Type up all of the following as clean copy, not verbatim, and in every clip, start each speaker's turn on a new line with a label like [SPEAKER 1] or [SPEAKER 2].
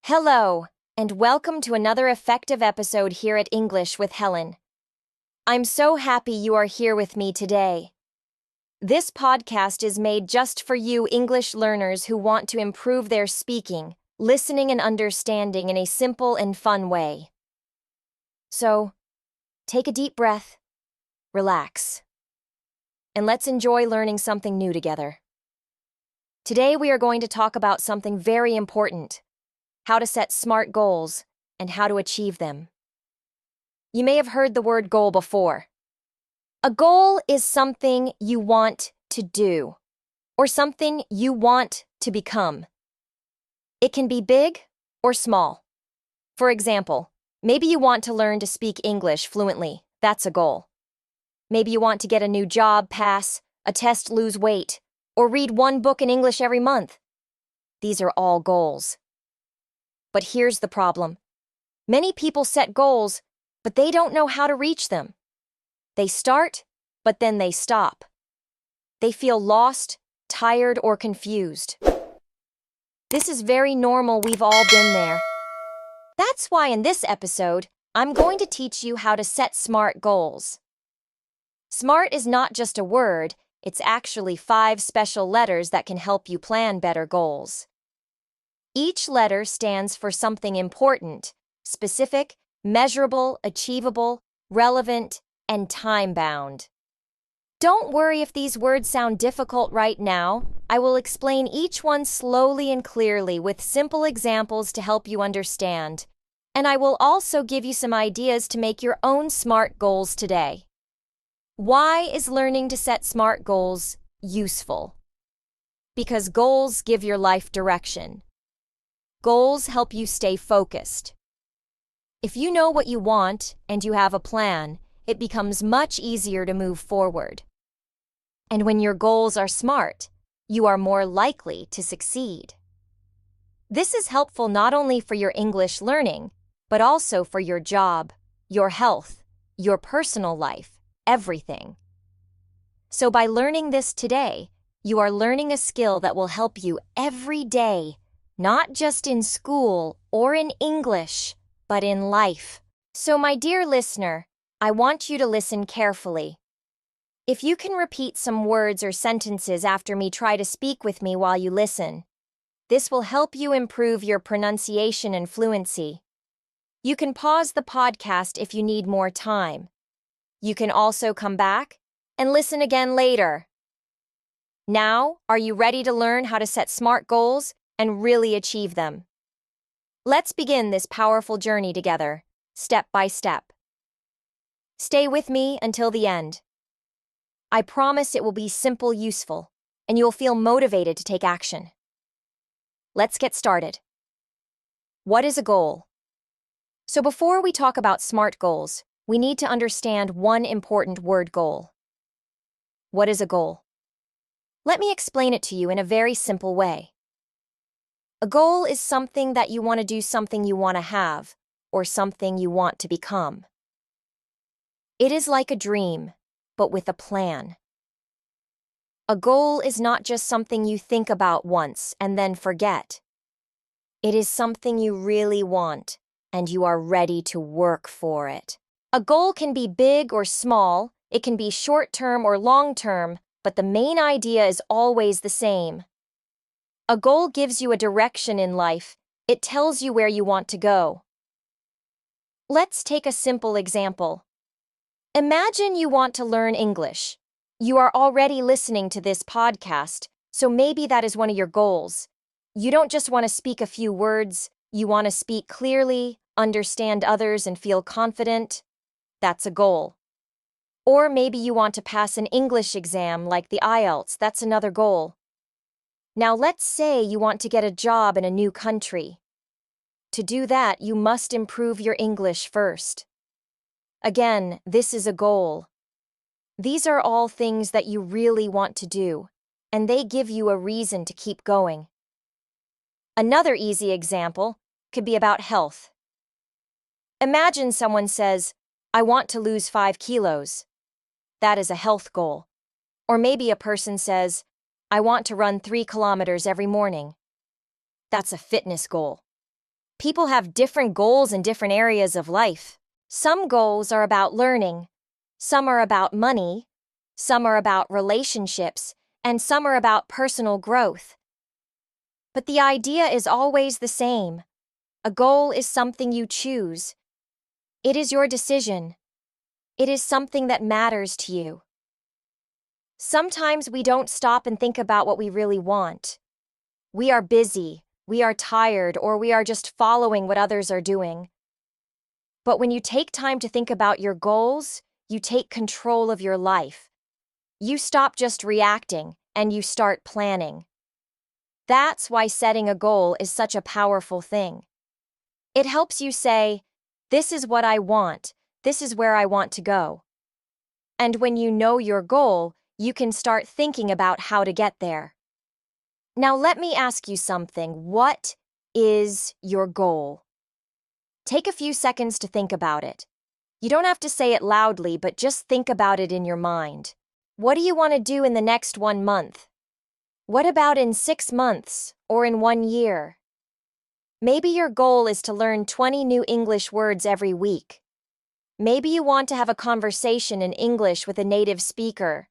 [SPEAKER 1] Hello, and welcome to another effective episode here at English with Helen. I'm so happy you are here with me today. This podcast is made just for you English learners who want to improve their speaking, listening, and understanding in a simple and fun way. So, take a deep breath, relax, and let's enjoy learning something new together. Today we are going to talk about something very important: how to set SMART goals, and how to achieve them. You may have heard the word goal before. A goal is something you want to do, or something you want to become. It can be big or small. For example, maybe you want to learn to speak English fluently. That's a goal. Maybe you want to get a new job, pass a test, lose weight, or read one book in English every month. These are all goals. But here's the problem. Many people set goals, but they don't know how to reach them. They start, but then they stop. They feel lost, tired, or confused. This is very normal. We've all been there. That's why in this episode, I'm going to teach you how to set SMART goals. SMART is not just a word, it's actually 5 special letters that can help you plan better goals. Each letter stands for something important, specific, measurable, achievable, relevant, and time-bound. Don't worry if these words sound difficult right now. I will explain each one slowly and clearly with simple examples to help you understand. And I will also give you some ideas to make your own SMART goals today. Why is learning to set SMART goals useful? Because goals give your life direction. Goals help you stay focused. If you know what you want and you have a plan, it becomes much easier to move forward. And when your goals are SMART, you are more likely to succeed. This is helpful not only for your English learning, but also for your job, your health, your personal life, everything. So by learning this today, you are learning a skill that will help you every day. Not just in school or in English, but in life. So, my dear listener, I want you to listen carefully. If you can repeat some words or sentences after me, try to speak with me while you listen. This will help you improve your pronunciation and fluency. You can pause the podcast if you need more time. You can also come back and listen again later. Now, are you ready to learn how to set SMART goals and really achieve them? Let's begin this powerful journey together, step by step. Stay with me until the end. I promise it will be simple, useful, and you'll feel motivated to take action. Let's get started. What is a goal? So before we talk about SMART goals, we need to understand one important word: goal. What is a goal? Let me explain it to you in a very simple way. A goal is something that you want to do, something you want to have, or something you want to become. It is like a dream, but with a plan. A goal is not just something you think about once and then forget. It is something you really want, and you are ready to work for it. A goal can be big or small, it can be short-term or long-term, but the main idea is always the same. A goal gives you a direction in life. It tells you where you want to go. Let's take a simple example. Imagine you want to learn English. You are already listening to this podcast, so maybe that is one of your goals. You don't just want to speak a few words, you want to speak clearly, understand others, and feel confident. That's a goal. Or maybe you want to pass an English exam like the IELTS. That's another goal. Now let's say you want to get a job in a new country. To do that, you must improve your English first. Again, this is a goal. These are all things that you really want to do, and they give you a reason to keep going. Another easy example could be about health. Imagine someone says, "I want to lose 5 kilos. That is a health goal. Or maybe a person says, "I want to run 3 kilometers every morning." That's a fitness goal. People have different goals in different areas of life. Some goals are about learning, some are about money, some are about relationships, and some are about personal growth. But the idea is always the same. A goal is something you choose. It is your decision. It is something that matters to you. Sometimes we don't stop and think about what we really want. We are busy, we are tired, or we are just following what others are doing. But when you take time to think about your goals, you take control of your life. You stop just reacting, and you start planning. That's why setting a goal is such a powerful thing. It helps you say, "This is what I want. This is where I want to go." And when you know your goal, you can start thinking about how to get there. Now let me ask you something. What is your goal? Take a few seconds to think about it. You don't have to say it loudly, but just think about it in your mind. What do you want to do in the next 1 month? What about in 6 months or in 1 year? Maybe your goal is to learn 20 new English words every week. Maybe you want to have a conversation in English with a native speaker.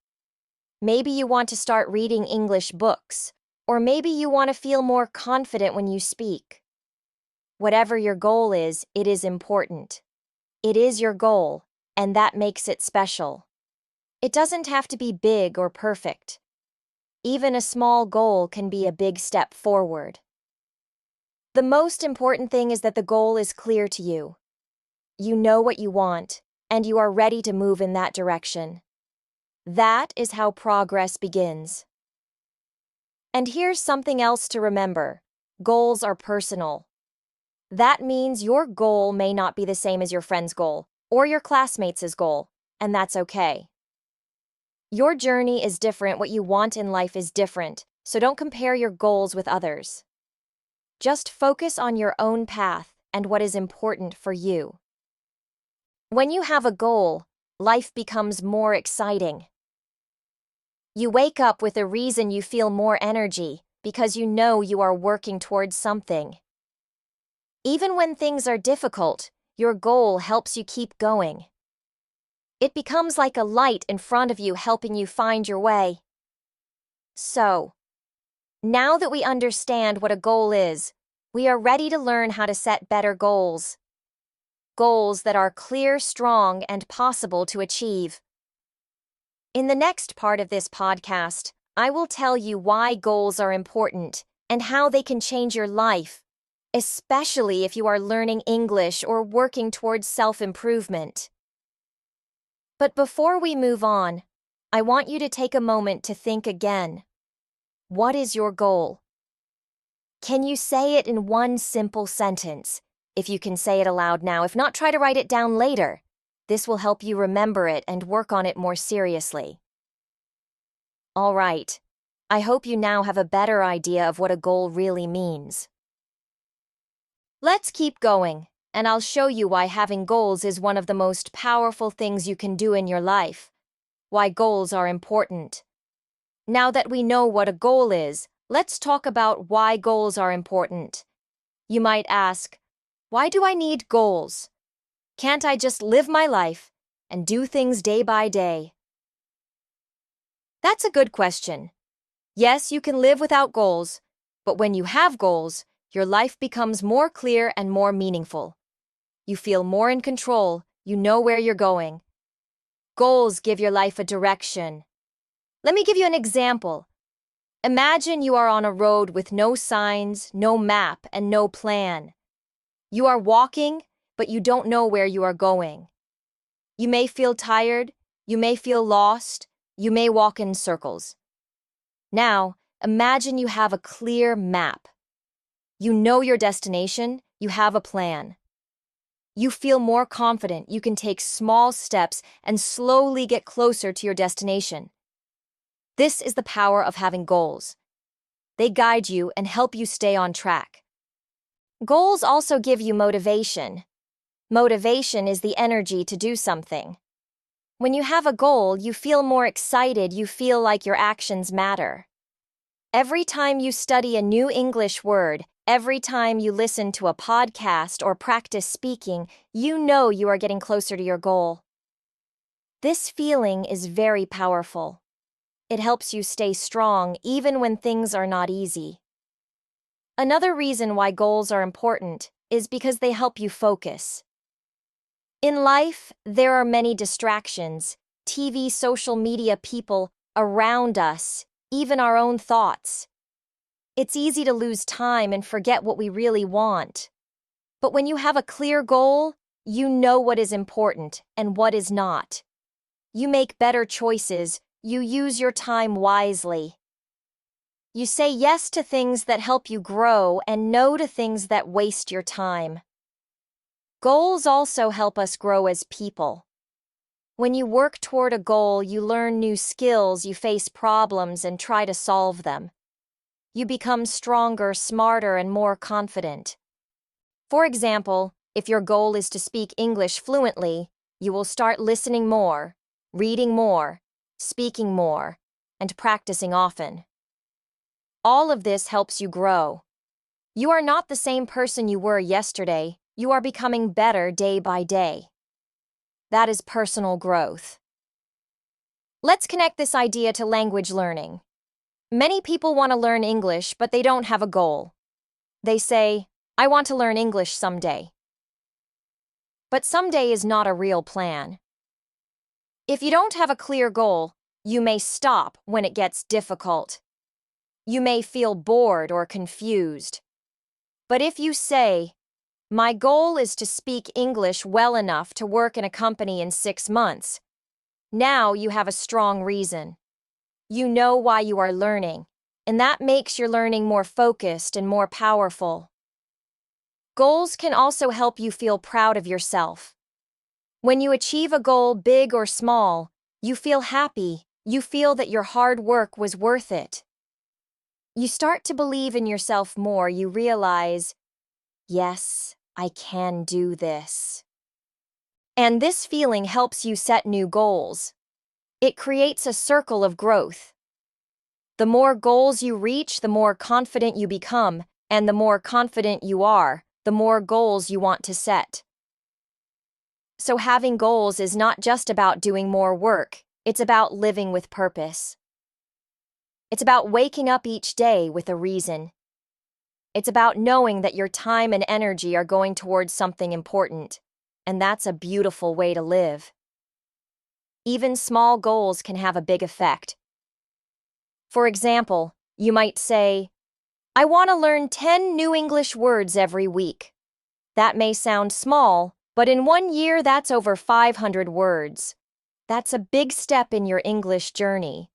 [SPEAKER 1] Maybe you want to start reading English books, or maybe you want to feel more confident when you speak. Whatever your goal is, it is important. It is your goal, and that makes it special. It doesn't have to be big or perfect. Even a small goal can be a big step forward. The most important thing is that the goal is clear to you. You know what you want, and you are ready to move in that direction. That is how progress begins. And here's something else to remember. Goals are personal. That means your goal may not be the same as your friend's goal or your classmates' goal, and that's okay. Your journey is different, what you want in life is different, so don't compare your goals with others. Just focus on your own path and what is important for you. When you have a goal, life becomes more exciting. You wake up with a reason, you feel more energy because you know you are working towards something. Even when things are difficult, your goal helps you keep going. It becomes like a light in front of you, helping you find your way. So, now that we understand what a goal is, we are ready to learn how to set better goals. Goals that are clear, strong, and possible to achieve. In the next part of this podcast, I will tell you why goals are important and how they can change your life, especially if you are learning English or working towards self-improvement. But before we move on, I want you to take a moment to think again. What is your goal? Can you say it in one simple sentence? If you can say it aloud now, if not, try to write it down later. This will help you remember it and work on it more seriously. All right. I hope you now have a better idea of what a goal really means. Let's keep going, and I'll show you why having goals is one of the most powerful things you can do in your life. Why goals are important. Now that we know what a goal is, let's talk about why goals are important. You might ask, why do I need goals? Can't I just live my life and do things day by day? That's a good question. Yes, you can live without goals, but when you have goals, your life becomes more clear and more meaningful. You feel more in control, you know where you're going. Goals give your life a direction. Let me give you an example. Imagine you are on a road with no signs, no map, and no plan. You are walking, but you don't know where you are going. You may feel tired, you may feel lost, you may walk in circles. Now, imagine you have a clear map. You know your destination, you have a plan. You feel more confident, you can take small steps and slowly get closer to your destination. This is the power of having goals. They guide you and help you stay on track. Goals also give you motivation. Motivation is the energy to do something. When you have a goal, you feel more excited, you feel like your actions matter. Every time you study a new English word, Every time you listen to a podcast or practice speaking, you know you are getting closer to your goal. This feeling is very powerful. It helps you stay strong even when things are not easy. Another reason why goals are important is because they help you focus. In life, there are many distractions: TV, social media, people around us, even our own thoughts. It's easy to lose time and forget what we really want. But when you have a clear goal, you know what is important and what is not. You make better choices. You use your time wisely. You say yes to things that help you grow and no to things that waste your time. Goals also help us grow as people. When you work toward a goal, you learn new skills, you face problems and try to solve them. You become stronger, smarter, and more confident. For example, if your goal is to speak English fluently, you will start listening more, reading more, speaking more, and practicing often. All of this helps you grow. You are not the same person you were yesterday. You are becoming better day by day. That is personal growth. Let's connect this idea to language learning. Many people want to learn English, but they don't have a goal. They say, "I want to learn English someday." But someday is not a real plan. If you don't have a clear goal, you may stop when it gets difficult. You may feel bored or confused. But if you say, "My goal is to speak English well enough to work in a company in 6 months," now you have a strong reason. You know why you are learning, and that makes your learning more focused and more powerful. Goals can also help you feel proud of yourself. When you achieve a goal, big or small, you feel happy. You feel that your hard work was worth it. You start to believe in yourself more. You realize, "Yes, I can do this." And this feeling helps you set new goals. It creates a circle of growth. The more goals you reach, the more confident you become, and the more confident you are, the more goals you want to set. So having goals is not just about doing more work, it's about living with purpose. It's about waking up each day with a reason. It's about knowing that your time and energy are going towards something important, and that's a beautiful way to live. Even small goals can have a big effect. For example, you might say, "I want to learn 10 new English words every week." That may sound small, but in 1 year that's over 500 words. That's a big step in your English journey.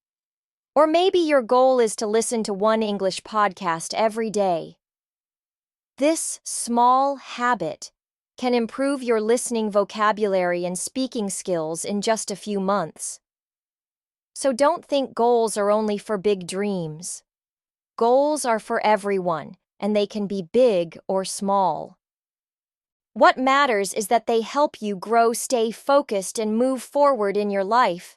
[SPEAKER 1] Or maybe your goal is to listen to one English podcast every day. This small habit can improve your listening vocabulary and speaking skills in just a few months. So don't think goals are only for big dreams. Goals are for everyone, and they can be big or small. What matters is that they help you grow, stay focused, and move forward in your life.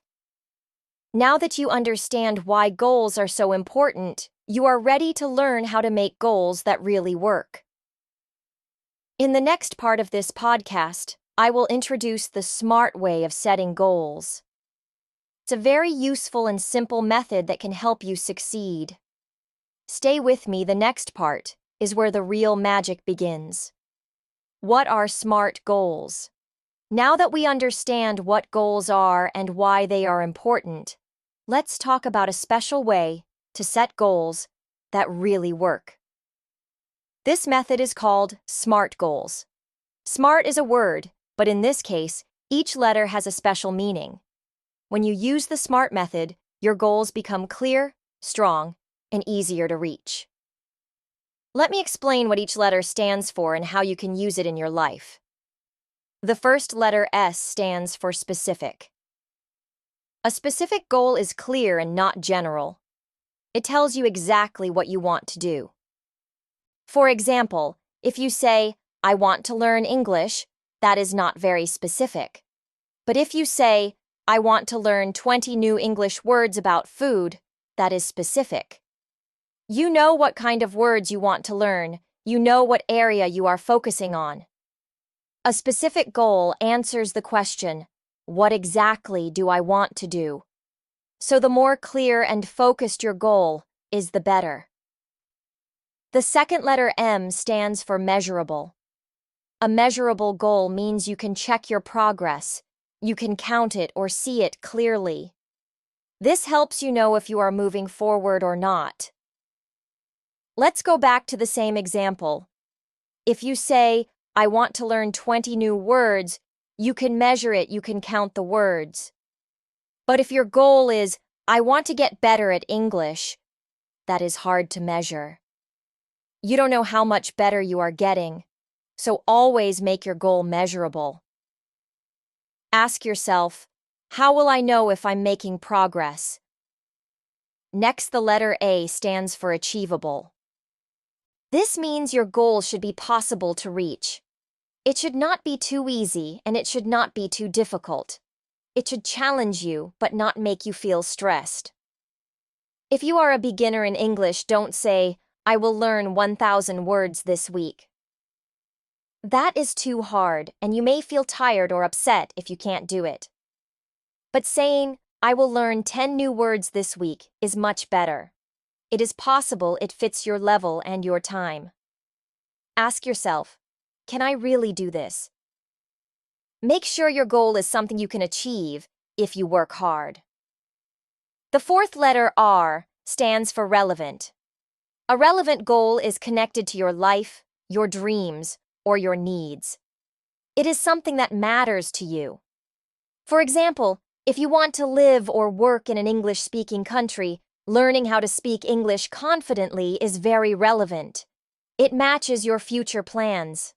[SPEAKER 1] Now that you understand why goals are so important, you are ready to learn how to make goals that really work. In the next part of this podcast, I will introduce the SMART way of setting goals. It's a very useful and simple method that can help you succeed. Stay with me. The next part is where the real magic begins. What are SMART goals? Now that we understand what goals are and why they are important, let's talk about a special way to set goals that really work. This method is called SMART goals. SMART is a word, but in this case, each letter has a special meaning. When you use the SMART method, your goals become clear, strong, and easier to reach. Let me explain what each letter stands for and how you can use it in your life. The first letter, S, stands for specific. A specific goal is clear and not general. It tells you exactly what you want to do. For example, if you say, "I want to learn English," that is not very specific. But if you say, "I want to learn 20 new English words about food," that is specific. You know what kind of words you want to learn. You know what area you are focusing on. A specific goal answers the question, what exactly do I want to do? So the more clear and focused your goal is, the better. The second letter M stands for measurable. A measurable goal means you can check your progress. You can count it or see it clearly. This helps you know if you are moving forward or not. Let's go back to the same example. If you say, I want to learn 20 new words, you can measure it, you can count the words. But if your goal is, I want to get better at English, that is hard to measure. You don't know how much better you are getting, so always make your goal measurable. Ask yourself, how will I know if I'm making progress? Next, the letter A stands for achievable. This means your goal should be possible to reach. It should not be too easy, and it should not be too difficult. It should challenge you, but not make you feel stressed. If you are a beginner in English, don't say, I will learn 1,000 words this week. That is too hard, and you may feel tired or upset if you can't do it. But saying, I will learn 10 new words this week is much better. It is possible, it fits your level and your time. Ask yourself, can I really do this? Make sure your goal is something you can achieve if you work hard. The fourth letter R stands for relevant. A relevant goal is connected to your life, your dreams, or your needs. It is something that matters to you. For example, if you want to live or work in an English-speaking country, learning how to speak English confidently is very relevant. It matches your future plans.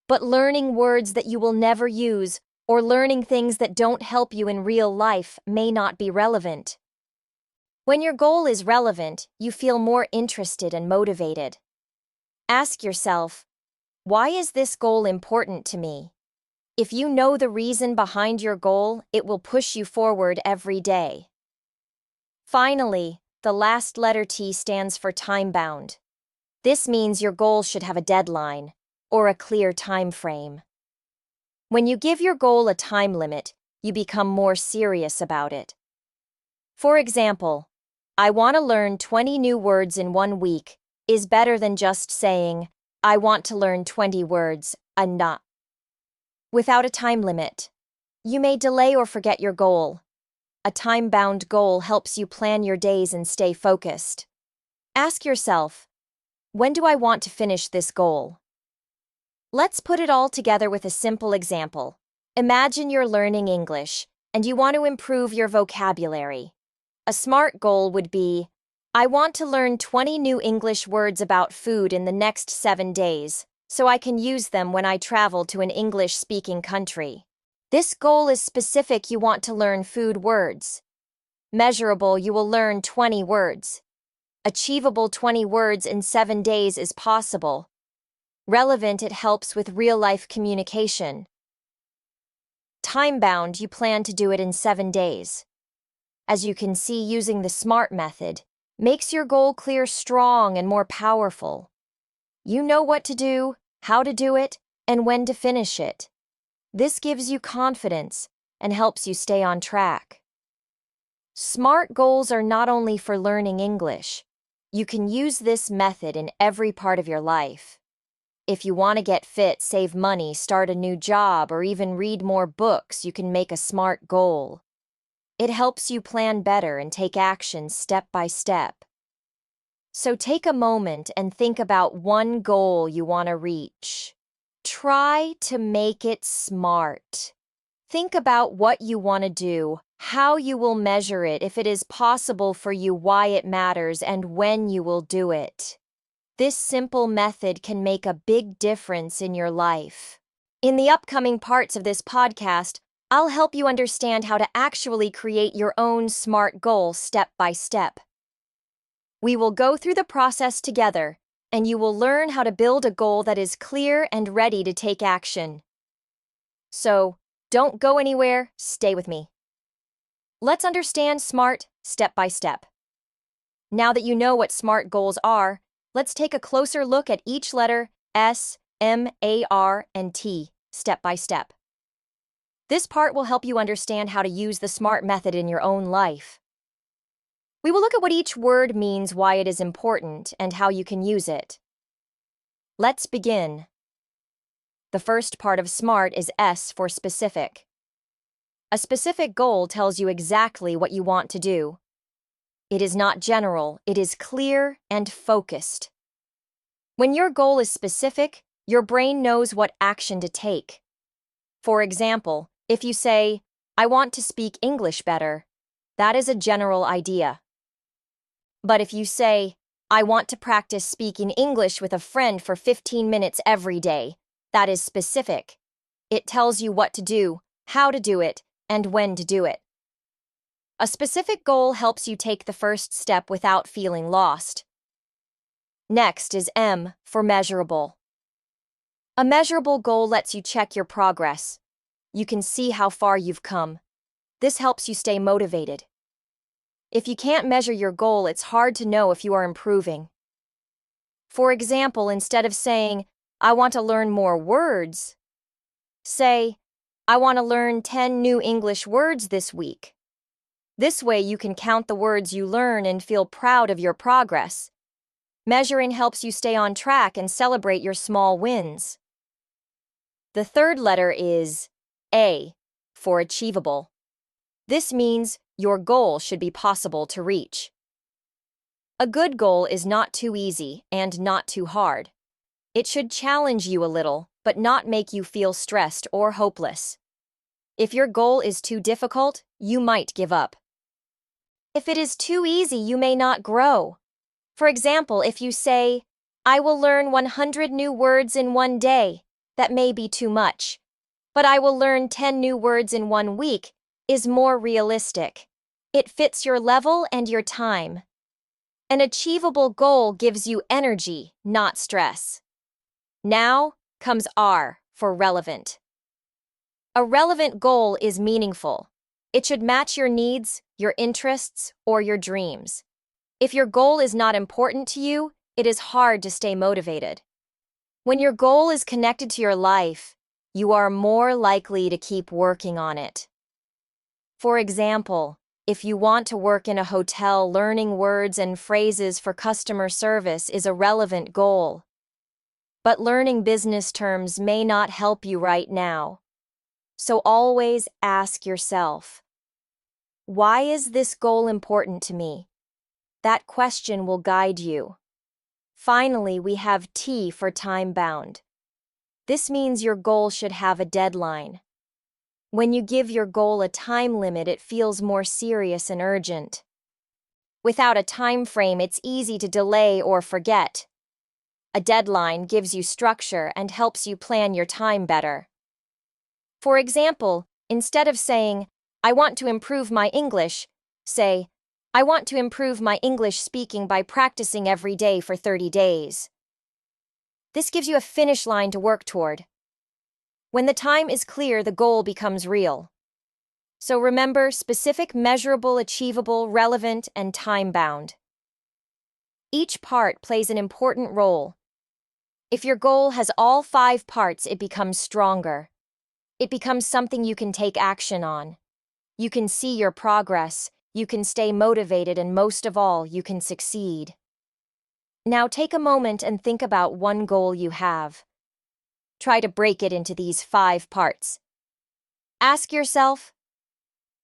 [SPEAKER 1] But learning words that you will never use or learning things that don't help you in real life may not be relevant. When your goal is relevant, you feel more interested and motivated. Ask yourself, why is this goal important to me? If you know the reason behind your goal, it will push you forward every day. Finally, the last letter T stands for time-bound. This means your goal should have a deadline or a clear time frame. When you give your goal a time limit, you become more serious about it. For example, I want to learn 20 new words in 1 week is better than just saying, I want to learn 20 words, not. Without a time limit, you may delay or forget your goal. A time-bound goal helps you plan your days and stay focused. Ask yourself, when do I want to finish this goal? Let's put it all together with a simple example. Imagine you're learning English, and you want to improve your vocabulary. A SMART goal would be, I want to learn 20 new English words about food in the next 7 days, so I can use them when I travel to an English-speaking country. This goal is specific, you want to learn food words. Measurable, you will learn 20 words. Achievable, 20 words in 7 days is possible. Relevant, it helps with real-life communication. Time-bound, you plan to do it in 7 days. As you can see, using the SMART method makes your goal clear, strong, and more powerful. You know what to do, how to do it, and when to finish it. This gives you confidence and helps you stay on track. SMART goals are not only for learning English. You can use this method in every part of your life. If you want to get fit, save money, start a new job, or even read more books, you can make a SMART goal. It helps you plan better and take action step by step. So take a moment and think about one goal you want to reach. Try to make it SMART. Think about what you want to do, how you will measure it, if it is possible for you, why it matters, and when you will do it. This simple method can make a big difference in your life. In the upcoming parts of this podcast, I'll help you understand how to actually create your own SMART goal step by step. We will go through the process together, and you will learn how to build a goal that is clear and ready to take action. So, don't go anywhere, stay with me. Let's understand SMART step by step. Now that you know what SMART goals are, Let's take a closer look at each letter S, M, A, R, and T, step by step. This part will help you understand how to use the SMART method in your own life. We will look at what each word means, why it is important, and how you can use it. Let's begin. The first part of SMART is S for specific. A specific goal tells you exactly what you want to do. It is not general, it is clear and focused. When your goal is specific, your brain knows what action to take. For example, if you say, "I want to speak English better," that is a general idea. But if you say, "I want to practice speaking English with a friend for 15 minutes every day," that is specific. It tells you what to do, how to do it, and when to do it. A specific goal helps you take the first step without feeling lost. Next is M for measurable. A measurable goal lets you check your progress. You can see how far you've come. This helps you stay motivated. If you can't measure your goal, it's hard to know if you are improving. For example, instead of saying, "I want to learn more words," say, "I want to learn 10 new English words this week." This way you can count the words you learn and feel proud of your progress. Measuring helps you stay on track and celebrate your small wins. The third letter is A for achievable. This means your goal should be possible to reach. A good goal is not too easy and not too hard. It should challenge you a little, but not make you feel stressed or hopeless. If your goal is too difficult, you might give up. If it is too easy, you may not grow. For example, if you say, "I will learn 100 new words in one day," that may be too much. But "I will learn 10 new words in 1 week" is more realistic. It fits your level and your time. An achievable goal gives you energy, not stress. Now comes R for relevant. A relevant goal is meaningful. It should match your needs, your interests, or your dreams. If your goal is not important to you, it is hard to stay motivated. When your goal is connected to your life, you are more likely to keep working on it. For example, if you want to work in a hotel, learning words and phrases for customer service is a relevant goal. But learning business terms may not help you right now. So always ask yourself, why is this goal important to me? That question will guide you. Finally, we have T for time-bound. This means your goal should have a deadline. When you give your goal a time limit, it feels more serious and urgent. Without a time frame, it's easy to delay or forget. A deadline gives you structure and helps you plan your time better. For example, instead of saying, "I want to improve my English," say, "I want to improve my English speaking by practicing every day for 30 days. This gives you a finish line to work toward. When the time is clear, the goal becomes real. So remember, specific, measurable, achievable, relevant, and time-bound. Each part plays an important role. If your goal has all 5 parts, it becomes stronger. It becomes something you can take action on. You can see your progress, you can stay motivated, and most of all, you can succeed. Now take a moment and think about one goal you have. Try to break it into these 5 parts. Ask yourself,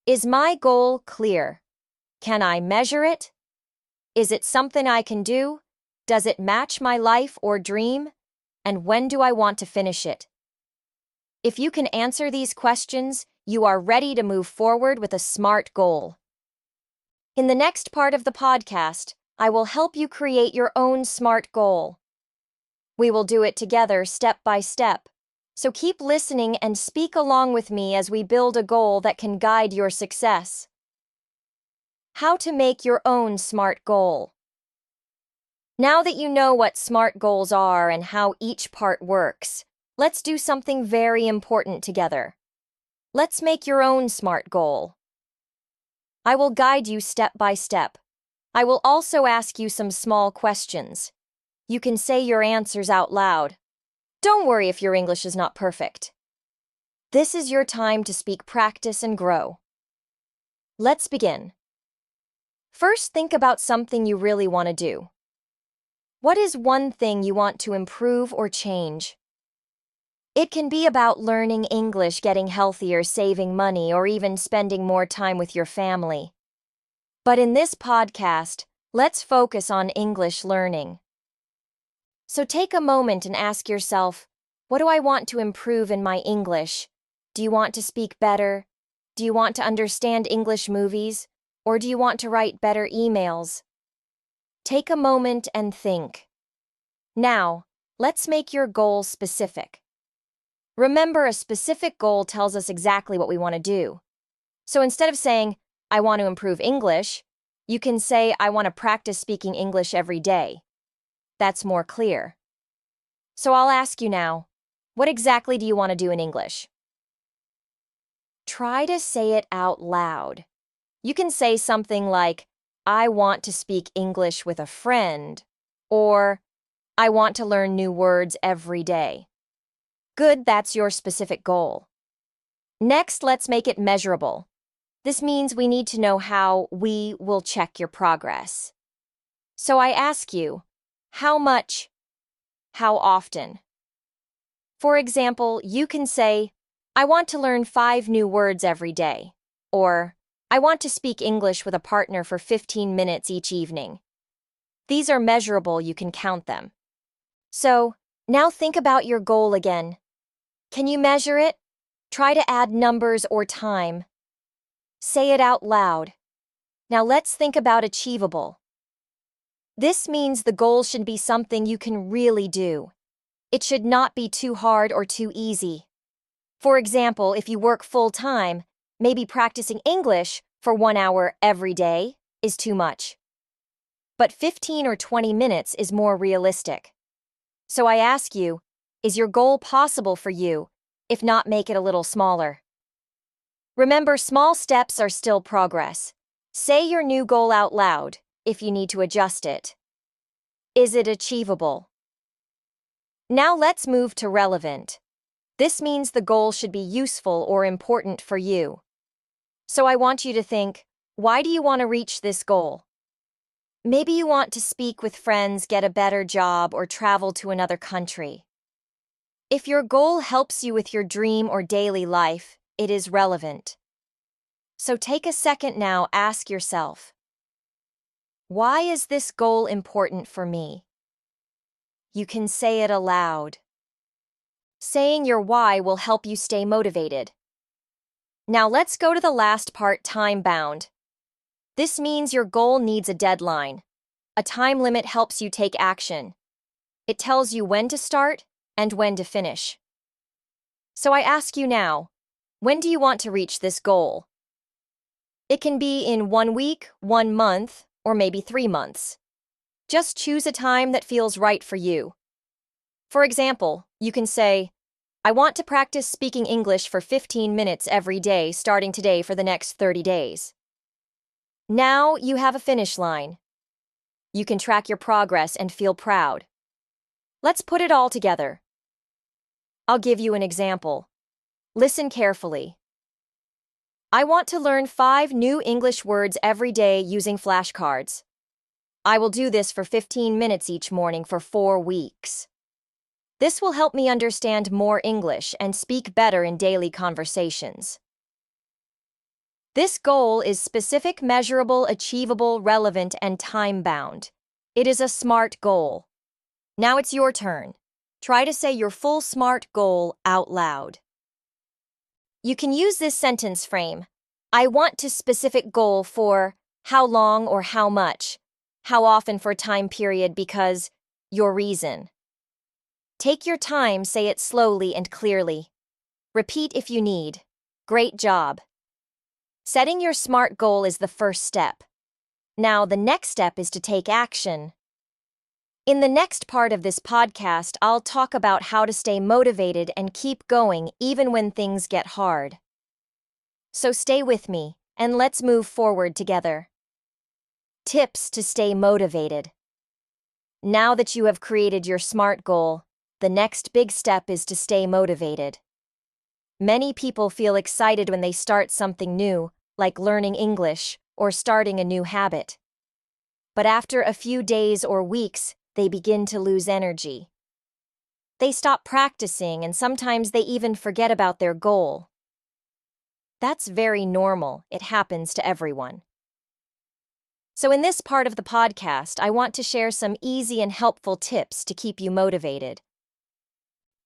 [SPEAKER 1] is my goal clear? Can I measure it? Is it something I can do? Does it match my life or dream? And when do I want to finish it? If you can answer these questions, you are ready to move forward with a SMART goal. In the next part of the podcast, I will help you create your own SMART goal. We will do it together step by step, so keep listening and speak along with me as we build a goal that can guide your success. How to make your own SMART goal. Now that you know what SMART goals are and how each part works, let's do something very important together. Let's make your own SMART goal. I will guide you step by step. I will also ask you some small questions. you can say your answers out loud. Don't worry if your English is not perfect. This is your time to speak, practice, and grow. Let's begin. First, think about something you really want to do. What is one thing you want to improve or change? It can be about learning English, getting healthier, saving money, or even spending more time with your family. But in this podcast, let's focus on English learning. So take a moment and ask yourself, what do I want to improve in my English? Do you want to speak better? Do you want to understand English movies? Or do you want to write better emails? Take a moment and think. Now, let's make your goal specific. Remember, a specific goal tells us exactly what we want to do. So instead of saying, I want to improve English, you can say, I want to practice speaking English every day. That's more clear. So I'll ask you now, what exactly do you want to do in English? Try to say it out loud. You can say something like, I want to speak English with a friend, or I want to learn new words every day. Good, that's your specific goal. Next, let's make it measurable. This means we need to know how we will check your progress. So I ask you, how much? How often? For example, you can say, I want to learn 5 new words every day, or I want to speak English with a partner for 15 minutes each evening. These are measurable, you can count them. So, now think about your goal again. Can you measure it? Try to add numbers or time. Say it out loud. Now let's think about achievable. This means the goal should be something you can really do. It should not be too hard or too easy. For example, if you work full-time, maybe practicing English for 1 hour every day is too much. But 15 or 20 minutes is more realistic. So I ask you, is your goal possible for you? If not, make it a little smaller. Remember, small steps are still progress. Say your new goal out loud if you need to adjust it. Is it achievable? Now let's move to relevant. This means the goal should be useful or important for you. So I want you to think, why do you want to reach this goal? Maybe you want to speak with friends, get a better job, or travel to another country. If your goal helps you with your dream or daily life, it is relevant. So take a second now, ask yourself, why is this goal important for me? You can say it aloud. Saying your why will help you stay motivated. Now let's go to the last part, time-bound. This means your goal needs a deadline. A time limit helps you take action. It tells you when to start and when to finish. So I ask you now, when do you want to reach this goal? It can be in 1 week, 1 month, or maybe 3 months. Just choose a time that feels right for you. For example, you can say, I want to practice speaking English for 15 minutes every day starting today for the next 30 days. Now you have a finish line. You can track your progress and feel proud. Let's put it all together. I'll give you an example. Listen carefully. I want to learn 5 new English words every day using flashcards. I will do this for 15 minutes each morning for 4 weeks. This will help me understand more English and speak better in daily conversations. This goal is specific, measurable, achievable, relevant, and time-bound. It is a SMART goal. Now it's your turn. Try to say your full SMART goal out loud. You can use this sentence frame. I want to specific goal for how long or how much, how often for time period because your reason. Take your time, say it slowly and clearly. Repeat if you need. Great job. Setting your SMART goal is the first step. Now the next step is to take action. In the next part of this podcast, I'll talk about how to stay motivated and keep going even when things get hard. So stay with me, and let's move forward together. Tips to stay motivated. Now that you have created your SMART goal, the next big step is to stay motivated. Many people feel excited when they start something new, like learning English or starting a new habit. But after a few days or weeks, they begin to lose energy. They stop practicing and sometimes they even forget about their goal. That's very normal. It happens to everyone. So in this part of the podcast, I want to share some easy and helpful tips to keep you motivated.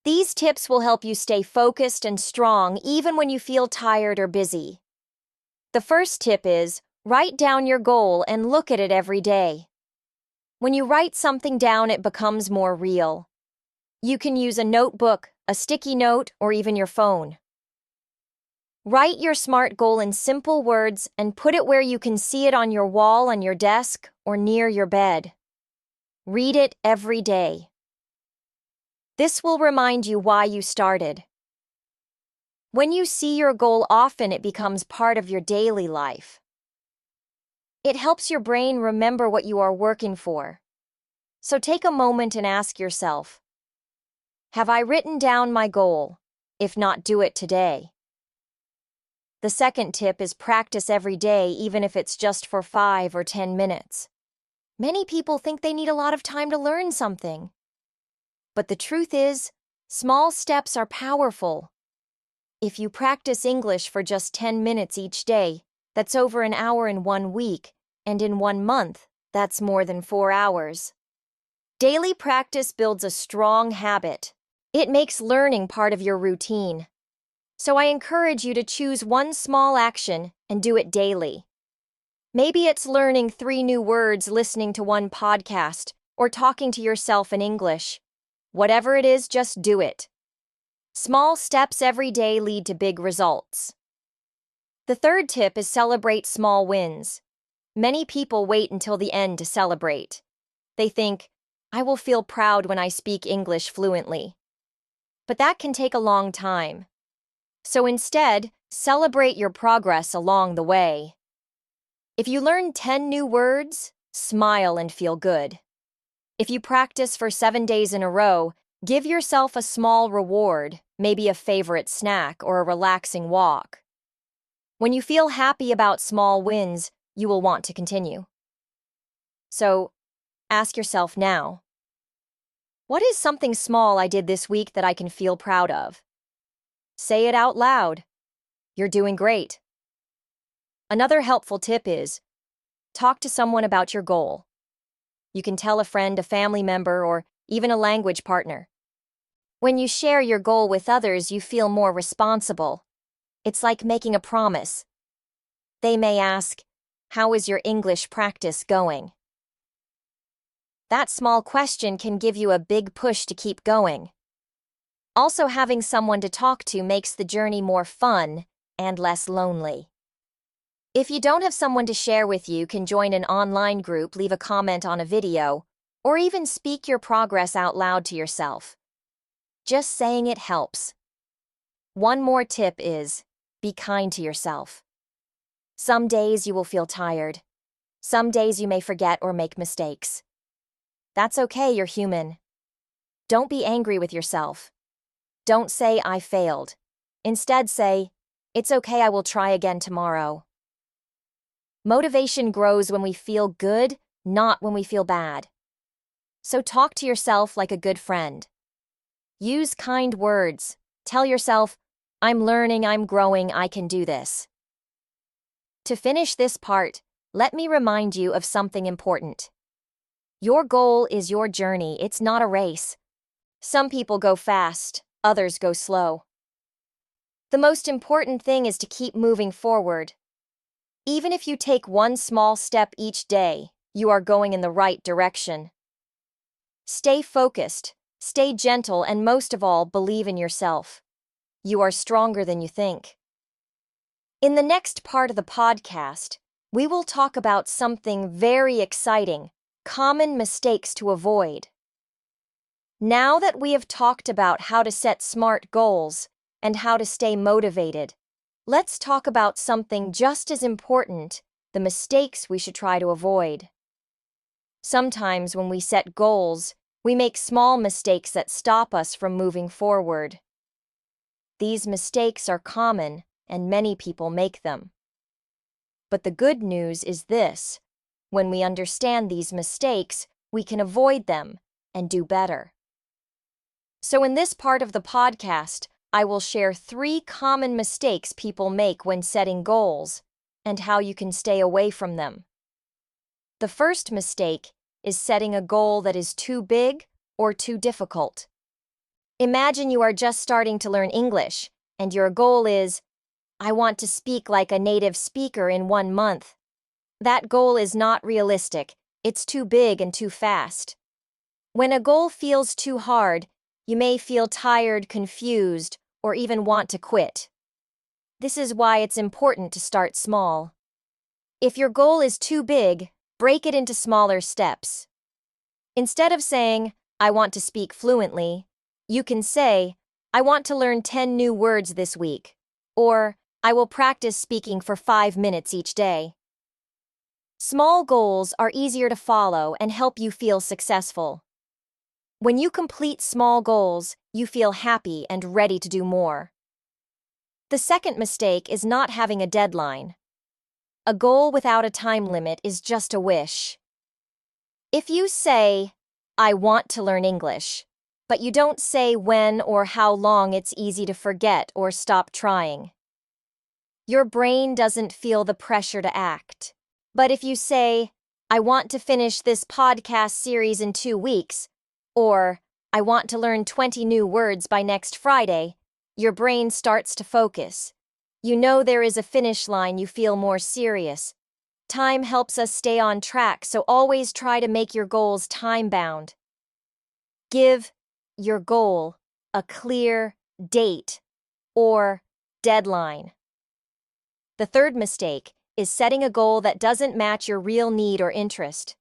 [SPEAKER 1] These tips will help you stay focused and strong even when you feel tired or busy. The first tip is, write down your goal and look at it every day. When you write something down, it becomes more real. You can use a notebook, a sticky note, or even your phone. Write your SMART goal in simple words and put it where you can see it on your wall, on your desk, or near your bed. Read it every day. This will remind you why you started. When you see your goal often, it becomes part of your daily life. It helps your brain remember what you are working for. So take a moment and ask yourself, have I written down my goal? If not, do it today. The second tip is practice every day, even if it's just for 5 or 10 minutes. Many people think they need a lot of time to learn something. But the truth is, small steps are powerful. If you practice English for just 10 minutes each day, that's over an hour in 1 week, and in 1 month, that's more than 4 hours. Daily practice builds a strong habit. It makes learning part of your routine. So I encourage you to choose one small action and do it daily. Maybe it's learning 3 new words, listening to one podcast, or talking to yourself in English. Whatever it is, just do it. Small steps every day lead to big results. The third tip is celebrate small wins. Many people wait until the end to celebrate. They think, I will feel proud when I speak English fluently. But that can take a long time. So instead, celebrate your progress along the way. If you learn 10 new words, smile and feel good. If you practice for 7 days in a row, give yourself a small reward, maybe a favorite snack or a relaxing walk. When you feel happy about small wins, you will want to continue. So, ask yourself now, what is something small I did this week that I can feel proud of? Say it out loud. You're doing great. Another helpful tip is, talk to someone about your goal. You can tell a friend, a family member, or even a language partner. When you share your goal with others, you feel more responsible. It's like making a promise. They may ask, how is your English practice going? That small question can give you a big push to keep going. Also, having someone to talk to makes the journey more fun and less lonely. If you don't have someone to share with, you can join an online group, leave a comment on a video, or even speak your progress out loud to yourself. Just saying it helps. One more tip is, be kind to yourself. Some days you will feel tired. Some days you may forget or make mistakes. That's okay, you're human. Don't be angry with yourself. Don't say, I failed. Instead say, it's okay, I will try again tomorrow. Motivation grows when we feel good, not when we feel bad. So talk to yourself like a good friend. Use kind words. Tell yourself, I'm learning, I'm growing, I can do this. To finish this part, let me remind you of something important. Your goal is your journey, it's not a race. Some people go fast, others go slow. The most important thing is to keep moving forward. Even if you take one small step each day, you are going in the right direction. Stay focused, stay gentle, and most of all, believe in yourself. You are stronger than you think. In the next part of the podcast, we will talk about something very exciting, common mistakes to avoid. Now that we have talked about how to set SMART goals and how to stay motivated, let's talk about something just as important, the mistakes we should try to avoid. Sometimes when we set goals, we make small mistakes that stop us from moving forward. These mistakes are common, and many people make them. But the good news is this: when we understand these mistakes, we can avoid them and do better. So in this part of the podcast, I will share 3 common mistakes people make when setting goals and how you can stay away from them. The first mistake is setting a goal that is too big or too difficult. Imagine you are just starting to learn English, and your goal is, I want to speak like a native speaker in 1 month. That goal is not realistic. It's too big and too fast. When a goal feels too hard, you may feel tired, confused, or even want to quit. This is why it's important to start small. If your goal is too big, break it into smaller steps. Instead of saying, I want to speak fluently, you can say, I want to learn 10 new words this week, or I will practice speaking for 5 minutes each day. Small goals are easier to follow and help you feel successful. When you complete small goals, you feel happy and ready to do more. The second mistake is not having a deadline. A goal without a time limit is just a wish. If you say, I want to learn English, but you don't say when or how long, it's easy to forget or stop trying. Your brain doesn't feel the pressure to act. But if you say, I want to finish this podcast series in 2 weeks, or I want to learn 20 new words by next Friday, your brain starts to focus. You know there is a finish line, you feel more serious. Time helps us stay on track, so always try to make your goals time-bound. Give your goal a clear date or deadline. The third mistake is setting a goal that doesn't match your real need or interest.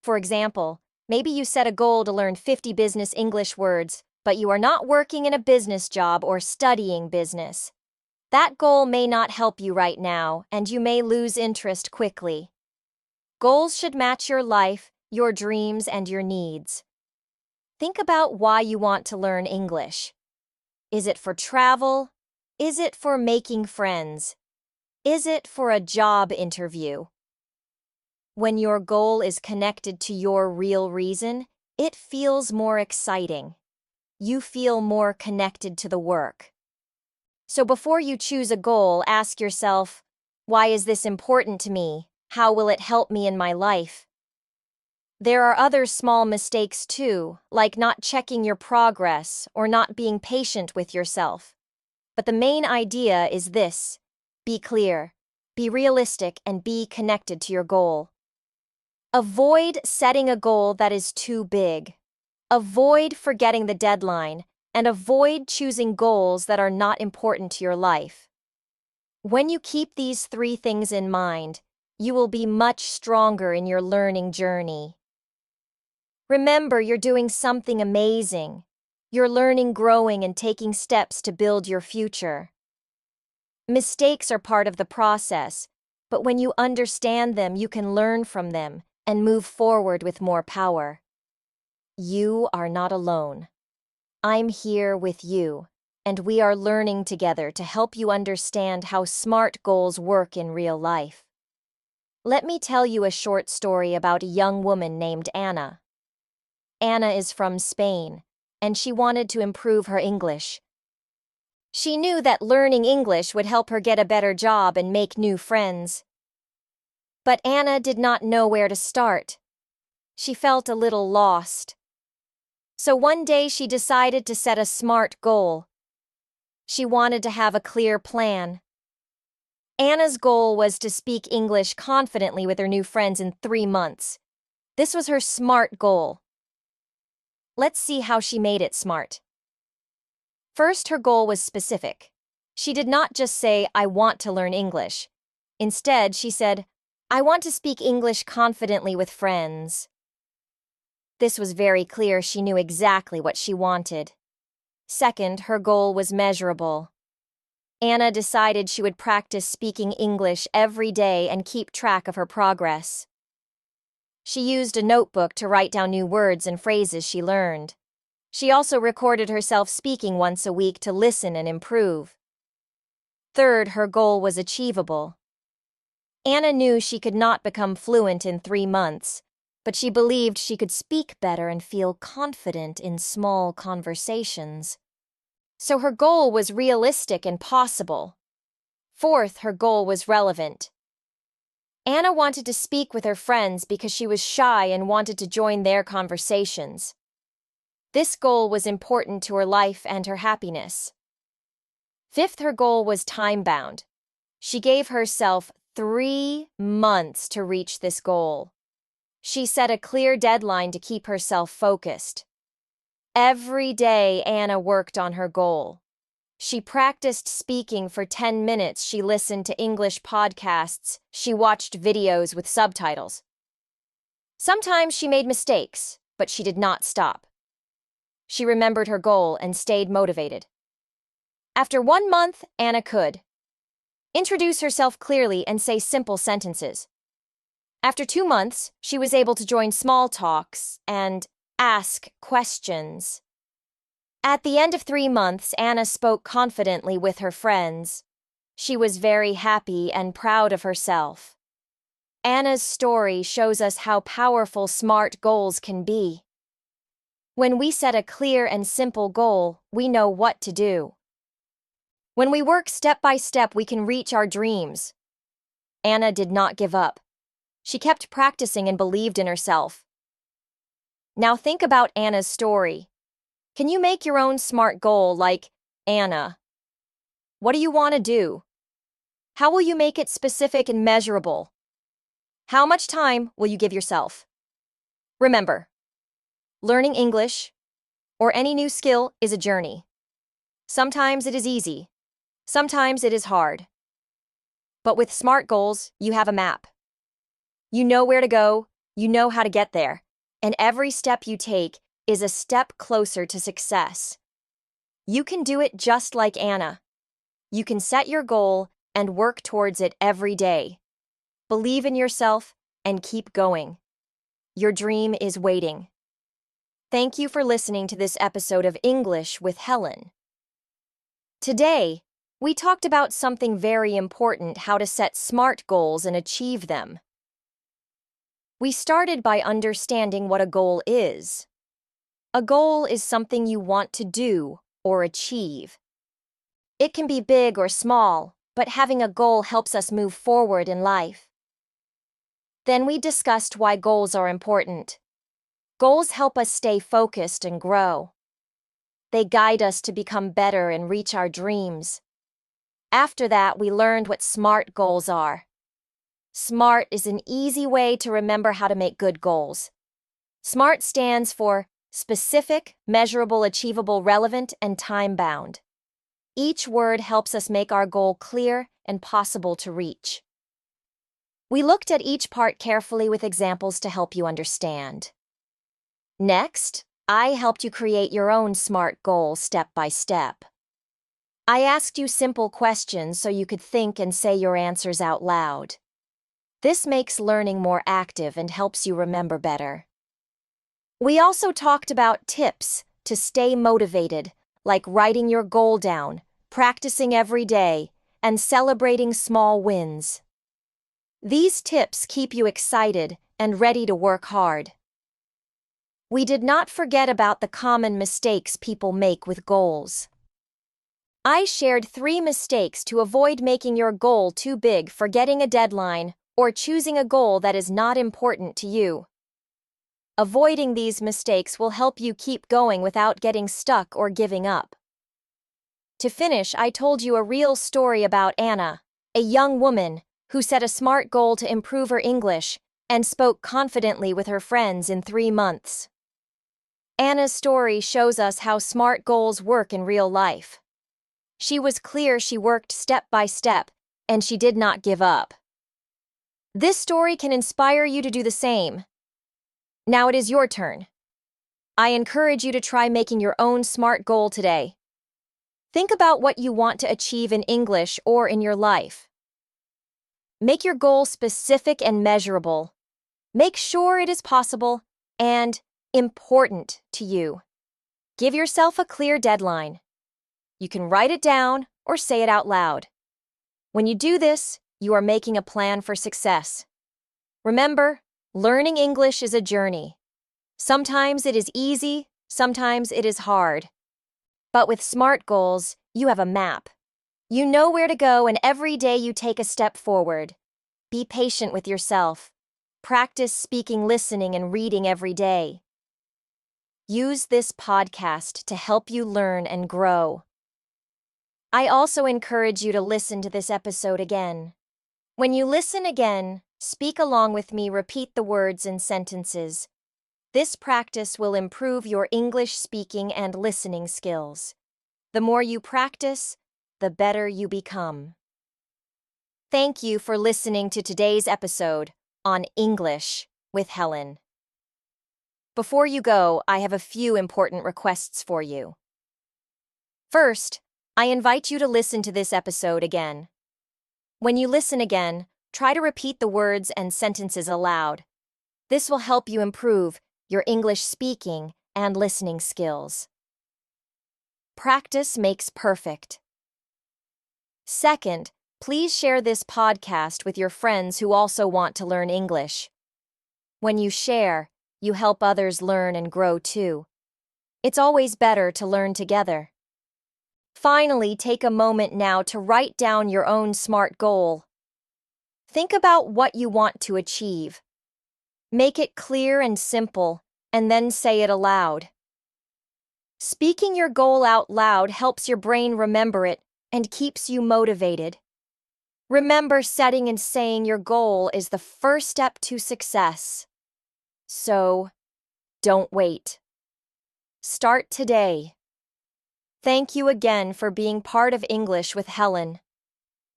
[SPEAKER 1] For example, maybe you set a goal to learn 50 business English words, but you are not working in a business job or studying business. That goal may not help you right now, and you may lose interest quickly. Goals should match your life, your dreams, and your needs. Think about why you want to learn English. Is it for travel? Is it for making friends? Is it for a job interview? When your goal is connected to your real reason, it feels more exciting. You feel more connected to the work. So before you choose a goal, ask yourself, why is this important to me? How will it help me in my life? There are other small mistakes too, like not checking your progress or not being patient with yourself. But the main idea is this: be clear, be realistic, and be connected to your goal. Avoid setting a goal that is too big. Avoid forgetting the deadline, and avoid choosing goals that are not important to your life. When you keep these 3 things in mind, you will be much stronger in your learning journey. Remember, you're doing something amazing. You're learning, growing, and taking steps to build your future. Mistakes are part of the process, but when you understand them, you can learn from them and move forward with more power. You are not alone. I'm here with you, and we are learning together to help you understand how SMART goals work in real life. Let me tell you a short story about a young woman named Anna. Anna is from Spain, and she wanted to improve her English. She knew that learning English would help her get a better job and make new friends. But Anna did not know where to start. She felt a little lost. So one day she decided to set a SMART goal. She wanted to have a clear plan. Anna's goal was to speak English confidently with her new friends in 3 months. This was her SMART goal. Let's see how she made it SMART. First, her goal was specific. She did not just say, I want to learn English. Instead, she said, I want to speak English confidently with friends. This was very clear. She knew exactly what she wanted. Second, her goal was measurable. Anna decided she would practice speaking English every day and keep track of her progress. She used a notebook to write down new words and phrases she learned. She also recorded herself speaking once a week to listen and improve. Third, her goal was achievable. Anna knew she could not become fluent in 3 months, but she believed she could speak better and feel confident in small conversations. So her goal was realistic and possible. Fourth, her goal was relevant. Anna wanted to speak with her friends because she was shy and wanted to join their conversations. This goal was important to her life and her happiness. Fifth, her goal was time-bound. She gave herself 3 months to reach this goal. She set a clear deadline to keep herself focused. Every day, Anna worked on her goal. She practiced speaking for 10 minutes. She listened to English podcasts. She watched videos with subtitles. Sometimes she made mistakes, but she did not stop. She remembered her goal and stayed motivated. After 1 month, Anna could introduce herself clearly and say simple sentences. After 2 months, she was able to join small talks and ask questions. At the end of 3 months, Anna spoke confidently with her friends. She was very happy and proud of herself. Anna's story shows us how powerful SMART goals can be. When we set a clear and simple goal, we know what to do. When we work step by step, we can reach our dreams. Anna did not give up. She kept practicing and believed in herself. Now think about Anna's story. Can you make your own SMART goal like Anna? What do you want to do? How will you make it specific and measurable? How much time will you give yourself? Remember, learning English or any new skill is a journey. Sometimes it is easy. Sometimes it is hard. But with SMART goals, you have a map. You know where to go, you know how to get there, and every step you take is a step closer to success. You can do it just like Anna. You can set your goal and work towards it every day. Believe in yourself and keep going. Your dream is waiting. Thank you for listening to this episode of English with Helen. Today, we talked about something very important: how to set SMART goals and achieve them. We started by understanding what a goal is. A goal is something you want to do or achieve. It can be big or small, but having a goal helps us move forward in life. Then we discussed why goals are important. Goals help us stay focused and grow. They guide us to become better and reach our dreams. After that, we learned what SMART goals are. SMART is an easy way to remember how to make good goals. SMART stands for specific, measurable, achievable, relevant, and time-bound. Each word helps us make our goal clear and possible to reach. We looked at each part carefully with examples to help you understand. Next, I helped you create your own SMART goal step by step. I asked you simple questions so you could think and say your answers out loud. This makes learning more active and helps you remember better. We also talked about tips to stay motivated, like writing your goal down, practicing every day, and celebrating small wins. These tips keep you excited and ready to work hard. We did not forget about the common mistakes people make with goals. I shared 3 mistakes to avoid making your goal too big, forgetting a deadline, or choosing a goal that is not important to you. Avoiding these mistakes will help you keep going without getting stuck or giving up. To finish, I told you a real story about Anna, a young woman who set a SMART goal to improve her English and spoke confidently with her friends in 3 months. Anna's story shows us how SMART goals work in real life. She was clear, she worked step by step, and she did not give up. This story can inspire you to do the same. Now it is your turn. I encourage you to try making your own SMART goal today. Think about what you want to achieve in English or in your life. Make your goal specific and measurable. Make sure it is possible and important to you. Give yourself a clear deadline. You can write it down or say it out loud. When you do this, you are making a plan for success. Remember, learning English is a journey. Sometimes it is easy, sometimes it is hard. But with SMART goals, you have a map. You know where to go, and every day you take a step forward. Be patient with yourself. Practice speaking, listening, and reading every day. Use this podcast to help you learn and grow. I also encourage you to listen to this episode again. When you listen again, speak along with me, repeat the words and sentences. This practice will improve your English speaking and listening skills. The more you practice, the better you become. Thank you for listening to today's episode on English with Helen. Before you go, I have a few important requests for you. First, I invite you to listen to this episode again. When you listen again, try to repeat the words and sentences aloud. This will help you improve your English speaking and listening skills. Practice makes perfect. Second, please share this podcast with your friends who also want to learn English. When you share, you help others learn and grow too. It's always better to learn together. Finally, take a moment now to write down your own SMART goal. Think about what you want to achieve. Make it clear and simple, and then say it aloud. Speaking your goal out loud helps your brain remember it and keeps you motivated. Remember, setting and saying your goal is the first step to success. So, don't wait. Start today. Thank you again for being part of English with Helen.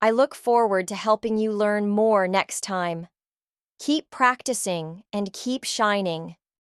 [SPEAKER 1] I look forward to helping you learn more next time. Keep practicing and keep shining.